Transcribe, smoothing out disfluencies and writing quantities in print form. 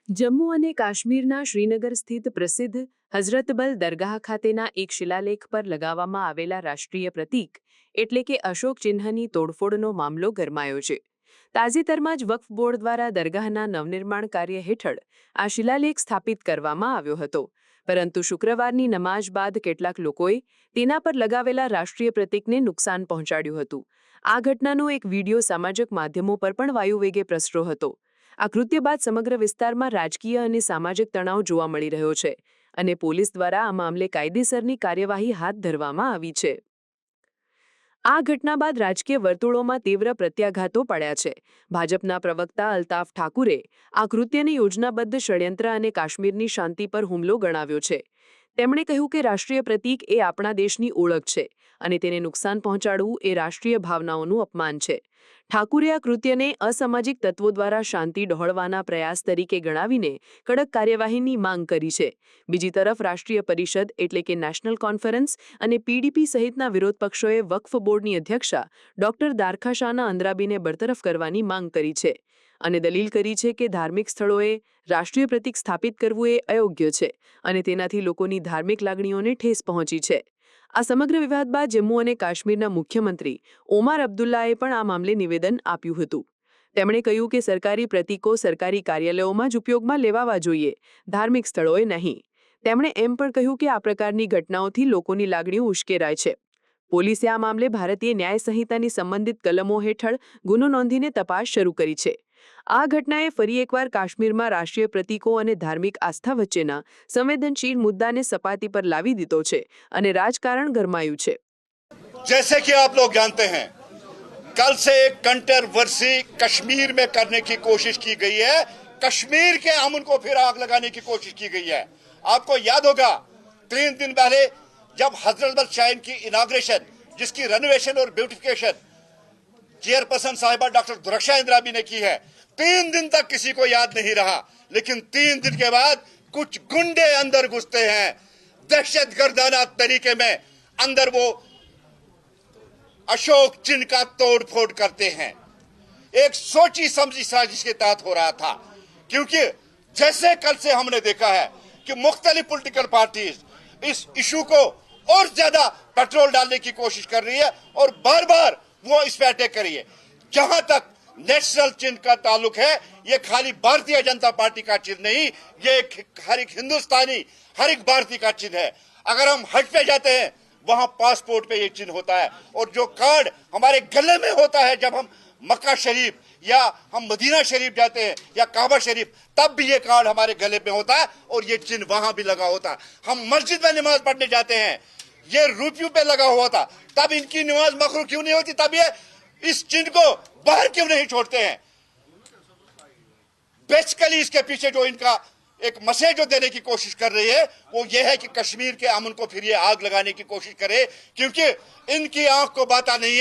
જમ્મુ અને કાશ્મીરના શ્રીનગર સ્થિત પ્રસિદ્ધ હઝરતબલ દરગાહ ખાતેના એક શિલાલેખ પર લગાવવામાં આવેલા રાષ્ટ્રીય પ્રતીક એટલે કે અશોક ચિહ્નની તોડફોડનો મામલો ગરમાયો છે। તાજેતરમાં જ વક્ફ બોર્ડ દ્વારા દરગાહના નવનિર્માણ કાર્ય હેઠળ આ શિલાલેખ સ્થાપિત કરવામાં આવ્યો હતો, પરંતુ શુક્રવારની નમાઝ બાદ કેટલાક લોકોએ તેના પર લગાવેલા રાષ્ટ્રીય પ્રતીકને નુકસાન પહોંચાડ્યું હતું। આ ઘટનાનો એક વીડિયો સામાજિક માધ્યમો પર પણ વાયુવેગે પ્રસર્યો હતો। આ કૃત્ય બાદ સમગ્ર વિસ્તારમાં રાજકીય અને સામાજિક તણાવ જોવા મળી રહ્યો છે અને પોલીસ દ્વારા આ મામલે કાયદેસરની કાર્યવાહી હાથ ધરવામાં આવી છે। આ ઘટના બાદ રાજકીય વર્તુળોમાં તીવ્ર પ્રત્યાઘાતો પડ્યા છે। ભાજપના પ્રવક્તા અલ્તાફ ઠાકુરે આ કૃત્યને યોજનાબદ્ધ ષડયંત્ર અને કાશ્મીરની શાંતિ પર હુમલો ગણાવ્યો છે। તેમણે કહ્યું કે રાષ્ટ્રીય પ્રતીક એ આપણા દેશની ઓળખ છે અને તેને નુકસાન પહોંચાડવું એ રાષ્ટ્રીય ભાવનાઓનું અપમાન છે। ઠાકુરે આ કૃત્યને અસામાજિક તત્વો દ્વારા શાંતિ ડહોળવાના પ્રયાસ તરીકે ગણાવીને કડક કાર્યવાહીની માંગ કરી છે। બીજી તરફ રાષ્ટ્રીય પરિષદ એટલે કે નેશનલ કોન્ફરન્સ અને પીડીપી સહિતના વિરોધ પક્ષોએ વક્ફ બોર્ડની અધ્યક્ષા ડોક્ટર દારખાશાના અંદ્રાબીને બરતરફ કરવાની માંગ કરી છે અને દલીલ કરી છે કે ધાર્મિક સ્થળોએ રાષ્ટ્રીય પ્રતીક સ્થાપિત કરવું એ અયોગ્ય છે અને તેનાથી લોકોની ધાર્મિક લાગણીઓને ઠેસ પહોંચી છે। આ સમગ્ર વિવાદ બાદ જમ્મુ અને કાશ્મીરના મુખ્યમંત્રી ઓમાર અબ્દુલ્લાએ પણ આ મામલે નિવેદન આપ્યું હતું। તેમણે કહ્યું કે સરકારી પ્રતીકો સરકારી કાર્યાલયોમાં જ ઉપયોગમાં લેવાવા જોઈએ, ધાર્મિક સ્થળોએ નહીં। તેમણે એમ પણ કહ્યું કે આ પ્રકારની ઘટનાઓથી લોકોની લાગણીઓ ઉશ્કેરાય છે। પોલીસે આ મામલે ભારતીય ન્યાય સંહિતાની સંબંધિત કલમો હેઠળ ગુનો નોંધીને તપાસ શરૂ કરી છે। આ ઘટનાએ ફરી એકવાર કાશ્મીરમાં રાષ્ટ્રીય પ્રતીકો અને ધાર્મિક આસ્થા વચ્ચેના સંવેદનશીલ મુદ્દાને સપાટી પર લાવી દીધો છે અને રાજકારણ ગરમાયું છે। जैसे कि आप लोग जानते हैं, कल से एक कंट्रोवर्सी कश्मीर में करने की कोशिश की गई है। कश्मीर के अमन को फिर आग लगाने की कोशिश की गई है। आपको याद होगा 3 दिन पहले जब हजरतबल शाइन की इनाग्रेशन, जिसकी रेनोवेशन और ब्यूटिफिकेशन चेयरपर्सन साहिबा डॉक्टर दुरक्षा इंद्राबी ने की है, 3 दिन तक किसी को याद नहीं रहा, लेकिन 3 दिन के बाद कुछ गुंडे अंदर घुसते हैं, दहशतगर्दाना तरीके में अंदर वो अशोक चिन्ह का तोड़ फोड़ करते हैं। एक सोची समझी साजिश के तहत हो रहा था, क्योंकि जैसे कल से हमने देखा है कि मुख्तलिफ पॉलिटिकल पार्टीज इस इशू को और ज्यादा पेट्रोल डालने की कोशिश कर रही है और बार बार वो इस पे अटैक कर रही है। जहां तक नेशनल चिन्ह का ताल्लुक है, ये खाली भारतीय जनता पार्टी का चिन्ह नहीं, ये हर एक हिंदुस्तानी, हर एक भारतीय का चिन्ह है। अगर हम हज पे जाते हैं, वहां पासपोर्ट पे ये चिन्ह होता है, और जो कार्ड हमारे गले में होता है जब हम मक्का शरीफ या हम मदीना शरीफ जाते हैं या काबा शरीफ, तब भी ये कार्ड हमारे गले में होता है और ये चिन्ह वहां भी लगा होता है। हम मस्जिद में नमाज पढ़ने जाते हैं, ये रुपयों पे लगा हुआ था, तब इनकी नमाज मकरूह क्यों नहीं होती? तब ये इस चिन्ह को बाहर क्यों नहीं छोड़ते हैं? बेसिकली इसके पीछे जो इनका एक मैसेज जो देने की कोशिश कर रही है वो ये है कि कश्मीर के अमन को फिर ये आग लगाने की कोशिश करे, क्योंकि इनकी आंख को बाता नहीं है।